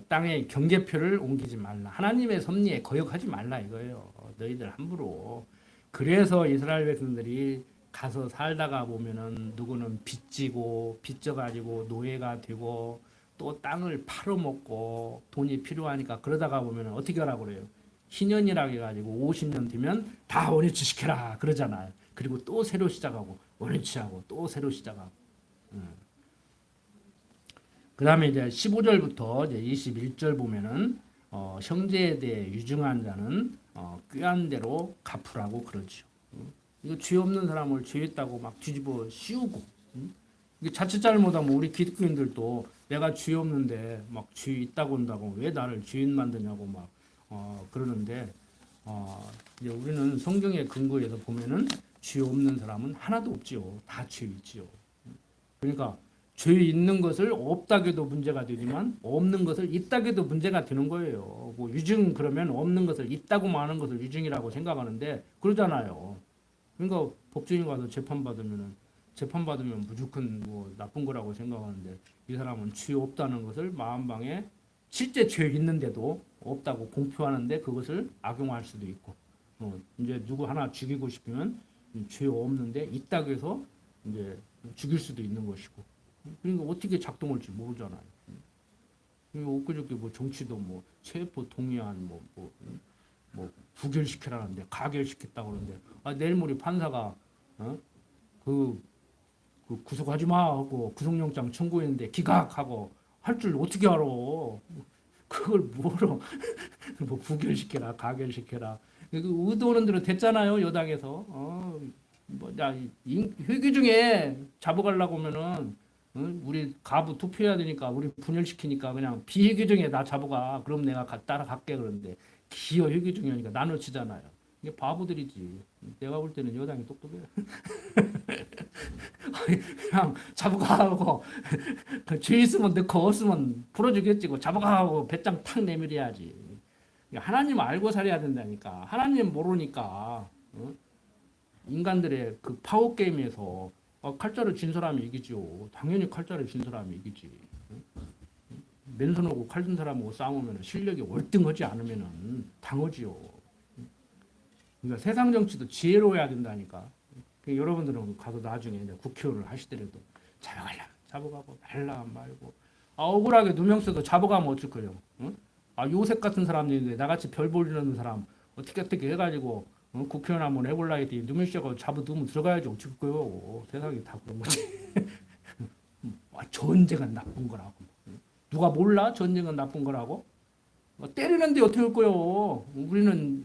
땅의 경계표를 옮기지 말라. 하나님의 섭리에 거역하지 말라 이거예요. 너희들 함부로. 그래서 이스라엘 백성들이 가서 살다가 보면은 누구는 빚지고 빚져가지고 노예가 되고 또 땅을 팔아먹고 돈이 필요하니까 그러다가 보면은 어떻게 하라고 그래요? 희년이라고 해가지고 50년 되면 다 원위치 시켜라 그러잖아요. 그리고 또 새로 시작하고 원위치하고 또 새로 시작하고. 그 다음에 이제 15절부터 이제 21절 보면은 형제에 대해 유증한 자는 꾀한 대로 갚으라고 그러죠. 이거 죄 없는 사람을 죄있다고 막 뒤집어 씌우고 이게 자칫 잘못하면 우리 기독교인들도 내가 죄 없는데 막 죄 있다고 한다고 왜 나를 죄인 만드냐고 막 그러는데 이제 우리는 성경의 근거에서 보면은 죄 없는 사람은 하나도 없지요. 다 죄 있지요. 그러니까 죄 있는 것을 없다고 해도 문제가 되지만 없는 것을 있다고 해도 문제가 되는 거예요. 뭐 유증 그러면 없는 것을 있다고 말하는 것을 유증이라고 생각하는데 그러잖아요. 그러니까 법정에 가서 재판받으면 무조건 뭐 나쁜 거라고 생각하는데 이 사람은 죄 없다는 것을 마음방에 실제 죄 있는데도 없다고 공표하는데 그것을 악용할 수도 있고 이제 누구 하나 죽이고 싶으면 죄 없는데 있다고 해서 이제 죽일 수도 있는 것이고 그러니까 어떻게 작동할지 모르잖아요. 엊그저께 뭐 정치도 뭐 체포 동의안 뭐 부결시키라는데 가결시켰다고 그러는데 내일 모레 판사가 그, 그 구속하지 마 하고 구속영장 청구했는데 기각하고 할 줄 어떻게 알아? 그걸 뭐로 뭐 부결시켜라 가결시켜라 그 의도하는 대로 됐잖아요 여당에서 뭐야 회기 중에 잡아가려고 하면은 우리 가부 투표해야 되니까 우리 분열시키니까 그냥 비회기 중에 나 잡아가 그럼 내가 따라갈게 그러는데 기어 회기 중이니까 나눠치잖아요 이게 바보들이지 내가 볼 때는 여당이 똑똑해 그냥 잡아가 하고 죄 있으면 넣고 없으면 풀어주겠지 고 잡아가 하고 배짱 탁 내밀어야지 하나님 알고 살아야 된다니까 하나님 모르니까 인간들의 그 파워 게임에서 칼자루 진 사람이 이기죠. 당연히 칼자루 진 사람이 이기지. 맨손하고 칼 든 사람하고 싸우면 실력이 월등하지 않으면 당하지요. 그러니까 세상 정치도 지혜로워야 된다니까. 그러니까 여러분들은 가서 나중에 이제 국회의원을 하시더라도 잡아가고 말라 말고 억울하게 누명 써도 잡아가면 어쩔 거예요. 응? 요셉 같은 사람인데 나같이 별 보이는 사람 어떻게 해가지고 국회의원 한번 해볼라 했더니 누명 씌고 잡아두면 들어가야지 어쩔 거요. 세상이 다 그런 거지. 전쟁은 나쁜 거라고. 누가 몰라? 전쟁은 나쁜 거라고? 때리는데 어떻게 할 거요? 우리는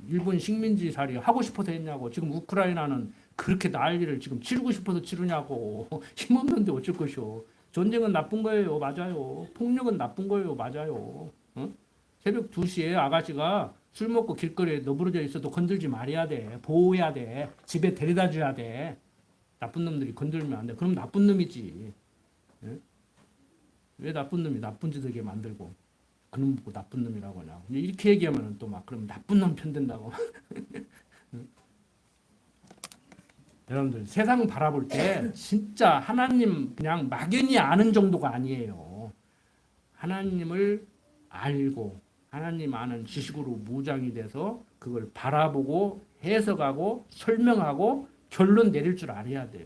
일본 식민지 살이 하고 싶어서 했냐고. 지금 우크라이나는 그렇게 난리를 지금 치르고 싶어서 치르냐고. 힘없는데 어쩔 것이오. 전쟁은 나쁜 거예요. 맞아요. 폭력은 나쁜 거예요. 맞아요. 새벽 2시에 아가씨가 술 먹고 길거리에 너부러져 있어도 건들지 말아야 돼. 보호해야 돼. 집에 데려다 줘야 돼. 나쁜 놈들이 건들면 안 돼. 그럼 나쁜 놈이지. 왜 나쁜 놈이 나쁜 짓 하게 만들고 그놈 보고 나쁜 놈이라고 하냐. 이렇게 얘기하면 또 막 그럼 나쁜 놈 편든다고. 여러분들 세상 바라볼 때 진짜 하나님 그냥 막연히 아는 정도가 아니에요. 하나님을 알고 하나님 아는 지식으로 무장이 돼서 그걸 바라보고 해석하고 설명하고 결론 내릴 줄 알아야 돼요.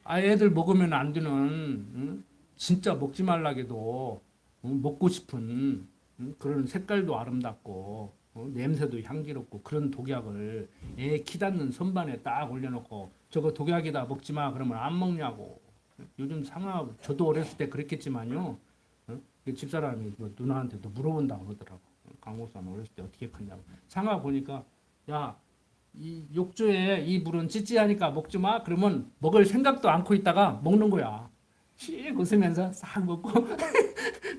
애들 먹으면 안 되는 진짜 먹지 말라게도 먹고 싶은 그런 색깔도 아름답고 냄새도 향기롭고 그런 독약을 애 키 닿는 선반에 딱 올려놓고 저거 독약이다 먹지 마 그러면 안 먹냐고. 요즘 상하 저도 어렸을 때 그랬겠지만요. 집사람이 뭐 누나한테도 물어본다고 그러더라고. 강목사는 어렸을 때 어떻게 컸냐고. 상하 보니까 야 이 욕조에 이 물은 찌찌하니까 먹지 마. 그러면 먹을 생각도 않고 있다가 먹는 거야. 씩 웃으면서 싹 먹고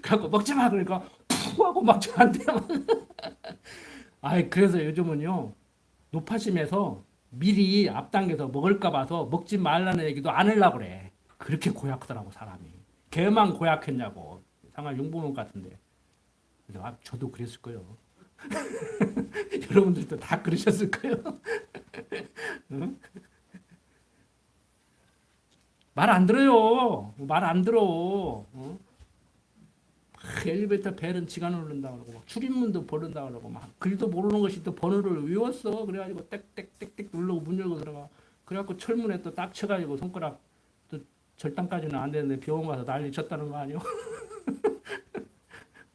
그래갖고 먹지 마. 그러니까 푹 하고 막 저한테 아이 그래서 요즘은요 노파심에서 미리 앞당겨서 먹을까 봐서 먹지 말라는 얘기도 안 하려고 그래. 그렇게 고약하더라고 사람이. 걔만 고약했냐고. 상하 용보는 같은데. 그래서 저도 그랬을 거예요. 여러분들도 다 그러셨을 거예요. 응? 말 안 들어요. 말 안 들어. 응? 엘리베이터 벨은 지가 누른다 그러고 막 출입문도 버른다 그러고 막 글도 모르는 것이 또 번호를 외웠어. 그래가지고 땡땡땡땡 누르고 문 열고 들어가. 그래갖고 철문에 또 딱 쳐가지고 손가락 또 절단까지는 안 되는데 병원 가서 난리 쳤다는 거 아니요?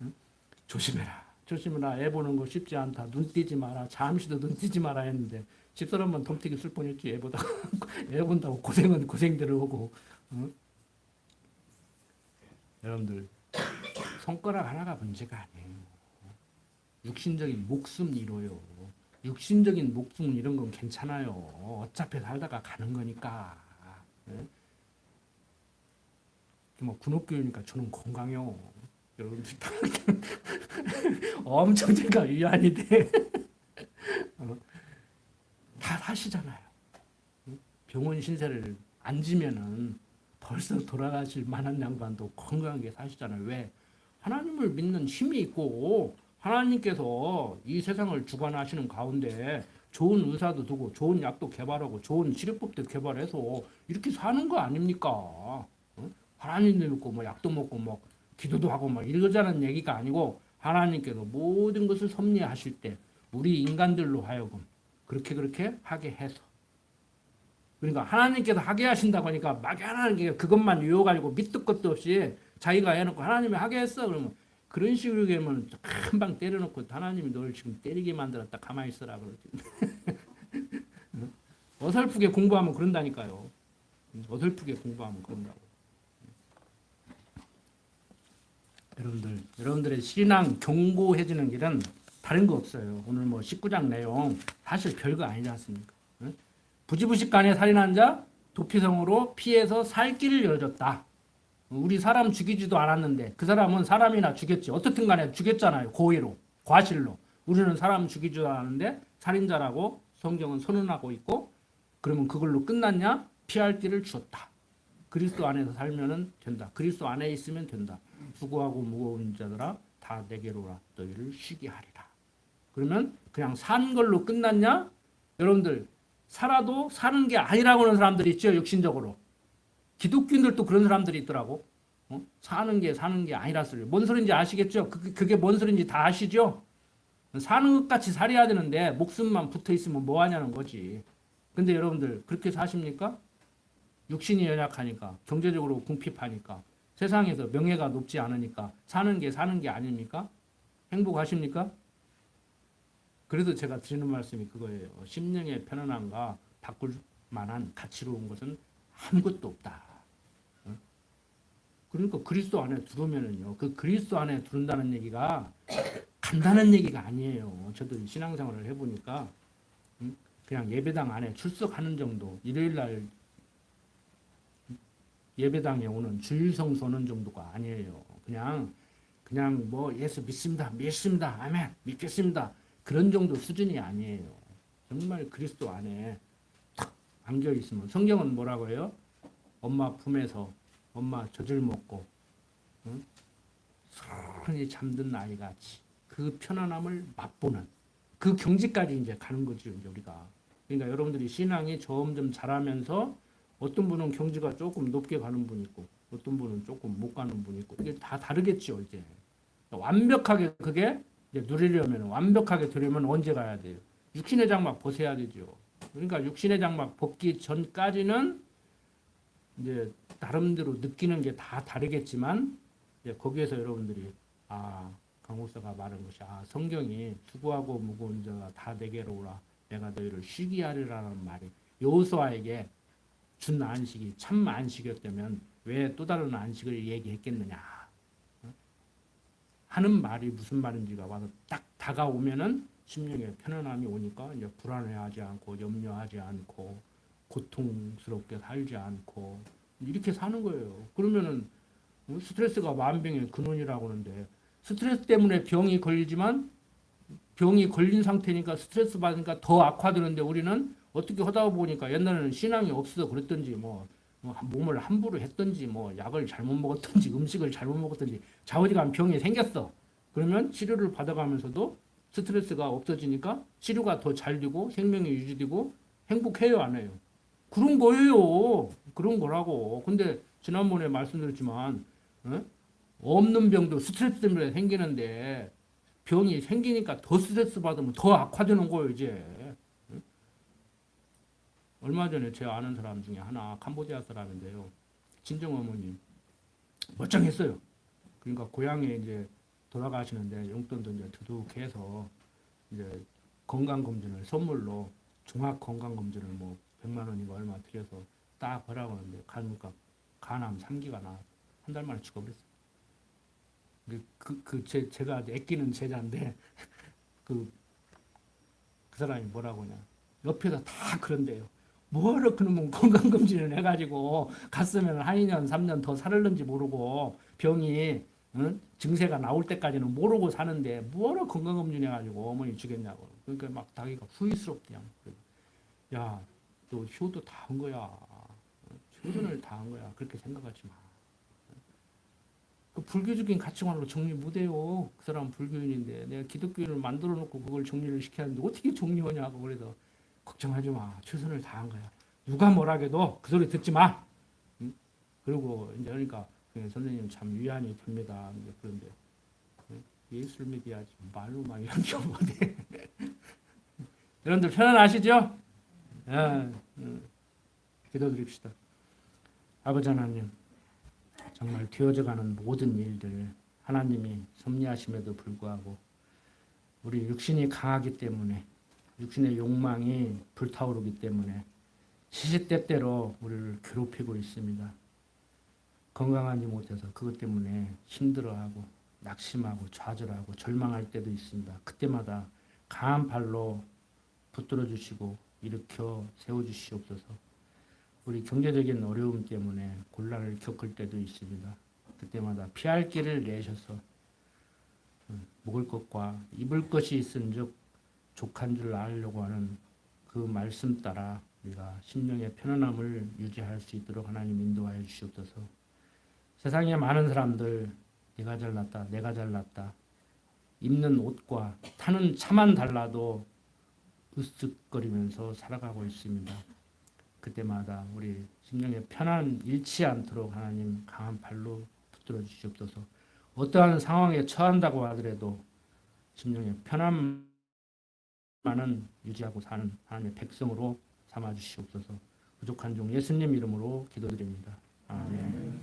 응? 조심해라. 조심해라. 애 보는 거 쉽지 않다. 눈 띄지 마라. 잠시도 눈 띄지 마라 했는데 집사람만 덤태기 쓸 뻔했지. 애보다 애 본다고 고생은 고생대로 오고. 응? 여러분들 손가락 하나가 문제가 아니에요. 육신적인 목숨 이로요. 육신적인 목숨 이런 건 괜찮아요. 어차피 살다가 가는 거니까. 응? 뭐 군옥교회니까 저는 건강해요. 여러분들 다 엄청 제가 위안이 돼. 다 사시잖아요. 병원 신세를 안 지면은 벌써 돌아가실 만한 양반도 건강하게 사시잖아요. 왜? 하나님을 믿는 힘이 있고 하나님께서 이 세상을 주관하시는 가운데 좋은 의사도 두고 좋은 약도 개발하고 좋은 치료법도 개발해서 이렇게 사는 거 아닙니까? 어? 하나님도 믿고 뭐 약도 먹고 뭐 기도도 하고 막 이러자는 얘기가 아니고 하나님께서 모든 것을 섭리하실 때 우리 인간들로 하여금 그렇게 하게 해서 그러니까 하나님께서 하게 하신다고 하니까 막연한 게 그것만 이어가지고 밑도 끝도 없이 자기가 해놓고 하나님이 하게 했어 그러면 그런 식으로 되면 금방 때려놓고 하나님이 널 지금 때리게 만들었다 가만히 있어라 그러지. 어설프게 공부하면 그런다니까요. 어설프게 공부하면 그런다고. 여러분들의 신앙 경고해주는 길은 다른 거 없어요. 오늘 뭐 19장 내용 사실 별거 아니지 않습니까? 부지부식간에 살인한 자 도피성으로 피해서 살 길을 열어줬다. 우리 사람 죽이지도 않았는데 그 사람은 사람이나 죽였지. 어떻든 간에 죽였잖아요. 고의로, 과실로. 우리는 사람 죽이지도 않았는데 살인자라고 성경은 선언하고 있고 그러면 그걸로 끝났냐? 피할 길을 주었다. 그리스도 안에서 살면은 된다. 그리스도 안에 있으면 된다. 수고하고 무거운 자들아 다 내게로 오라. 너희를 쉬게 하리라. 그러면 그냥 산 걸로 끝났냐? 여러분들 살아도 사는 게 아니라고 하는 사람들이 있죠. 육신적으로. 기독교인들도 그런 사람들이 있더라고. 사는 게 아니라 소리. 뭔 소리인지 아시겠죠? 그게 뭔 소리인지 다 아시죠? 사는 것 같이 살아야 되는데 목숨만 붙어 있으면 뭐 하냐는 거지. 근데 여러분들 그렇게 사십니까? 육신이 연약하니까 경제적으로 궁핍하니까 세상에서 명예가 높지 않으니까 사는 게 아닙니까? 행복하십니까? 그래서 제가 드리는 말씀이 그거예요. 심령의 편안함과 바꿀 만한 가치로운 것은 아무것도 없다. 그러니까 그리스도 안에 들어오면은요. 그 그리스도 안에 들어온다는 얘기가 간단한 얘기가 아니에요. 저도 신앙생활을 해보니까 그냥 예배당 안에 출석하는 정도, 일요일 날 예배당에 오는 주일 성수 오는 정도가 아니에요. 그냥 뭐 예수 믿습니다, 아멘, 믿겠습니다. 그런 정도 수준이 아니에요. 정말 그리스도 안에 탁 안겨 있으면 성경은 뭐라고 해요? 엄마 품에서 엄마 젖을 먹고 응? 소란히 잠든 아이같이 그 편안함을 맛보는 그 경지까지 이제 가는 거죠. 이제 우리가. 그러니까 여러분들이 신앙이 점점 자라면서 어떤 분은 경지가 조금 높게 가는 분이 있고 어떤 분은 조금 못 가는 분이 있고 이게 다 다르겠죠. 이제 완벽하게 그게 이제 누리려면 완벽하게 되려면 언제 가야 돼요? 육신의 장막 벗어야 되죠. 그러니까 육신의 장막 벗기 전까지는 이제 나름대로 느끼는 게 다 다르겠지만 이제 거기에서 여러분들이 강호사가 말한 것이 성경이 수고하고 무거운 자가 다 내게로 오라 내가 너희를 쉬게 하리라는 말이 여호수아에게 준 안식이 참 안식이었다면 왜 또 다른 안식을 얘기했겠느냐 하는 말이 무슨 말인지가 와서 딱 다가오면은 심령에 편안함이 오니까 이제 불안해하지 않고 염려하지 않고 고통스럽게 살지 않고 이렇게 사는 거예요. 그러면은 스트레스가 만병의 근원이라고 하는데 스트레스 때문에 병이 걸리지만 병이 걸린 상태니까 스트레스 받으니까 더 악화되는데 우리는 어떻게 하다 보니까 옛날에는 신앙이 없어서 그랬던지 뭐 몸을 함부로 했던지 뭐 약을 잘못 먹었던지 음식을 잘못 먹었던지 좌우지간 병이 생겼어. 그러면 치료를 받아가면서도 스트레스가 없어지니까 치료가 더 잘 되고 생명이 유지되고 행복해요, 안 해요? 그런 거예요. 그런 거라고. 근데 지난번에 말씀드렸지만 없는 병도 스트레스 때문에 생기는데 병이 생기니까 더 스트레스 받으면 더 악화되는 거예요, 이제. 얼마 전에 제가 아는 사람 중에 하나 캄보디아 사람인데요. 친정 어머님 멀쩡했어요. 그러니까 고향에 이제 돌아가시는데 용돈도 이제 두둑해서 이제 건강 검진을 선물로 종합 건강 검진을 뭐 100만 원인가 얼마 들여서 딱 하라고 하는데 가니까 간암 3기가 나 한 달 만에 죽어버렸어요. 제가 아끼는 제자인데 그 사람이 뭐라고 하냐 옆에서 다 그런데요. 뭐하러 그놈은 건강검진을 해가지고 갔으면 한 2년 3년 더 살을는지 모르고 병이 증세가 나올 때까지는 모르고 사는데 뭐하러 건강검진 해가지고 어머니 죽였냐고. 그러니까 막 자기가 후회스럽대요. 야 또 효도 다 한 거야. 최선을 다한 거야. 그렇게 생각하지 마. 그 불교적인 가치관으로 정리 못해요. 그 사람은 불교인인데 내가 기독교인을 만들어 놓고 그걸 정리를 시켜야 하는데 어떻게 정리하냐고. 그래서 걱정하지 마. 최선을 다한 거야. 누가 뭐라 해도 그 소리 듣지 마. 응? 그리고 이제 그러니까 선생님 참 위안이 됩니다. 그런데 예술 믿어야지 말로 막 이런 게 못해. 여러분들 편안하시죠? 예, 기도드립시다. 아버지 하나님, 정말 되어져가는 모든 일들 하나님이 섭리하심에도 불구하고 우리 육신이 강하기 때문에 육신의 욕망이 불타오르기 때문에 시시때때로 우리를 괴롭히고 있습니다. 건강하지 못해서 그것 때문에 힘들어하고 낙심하고 좌절하고 절망할 때도 있습니다. 그때마다 강한 발로 붙들어 주시고 일으켜 세워 주시옵소서. 우리 경제적인 어려움 때문에 곤란을 겪을 때도 있습니다. 그때마다 피할 길을 내셔서 먹을 것과 입을 것이 있은즉 족한 줄 알려고 하는 그 말씀 따라 우리가 심령의 편안함을 유지할 수 있도록 하나님 인도하여 주시옵소서. 세상에 많은 사람들 내가 잘났다, 내가 잘났다, 입는 옷과 타는 차만 달라도 으쓱거리면서 살아가고 있습니다. 그때마다 우리 심령의 편안 잃지 않도록 하나님 강한 발로 붙들어 주시옵소서. 어떠한 상황에 처한다고 하더라도 심령의 편안만은 유지하고 사는 하나님의 백성으로 삼아 주시옵소서. 부족한 종 예수님 이름으로 기도드립니다. 아멘.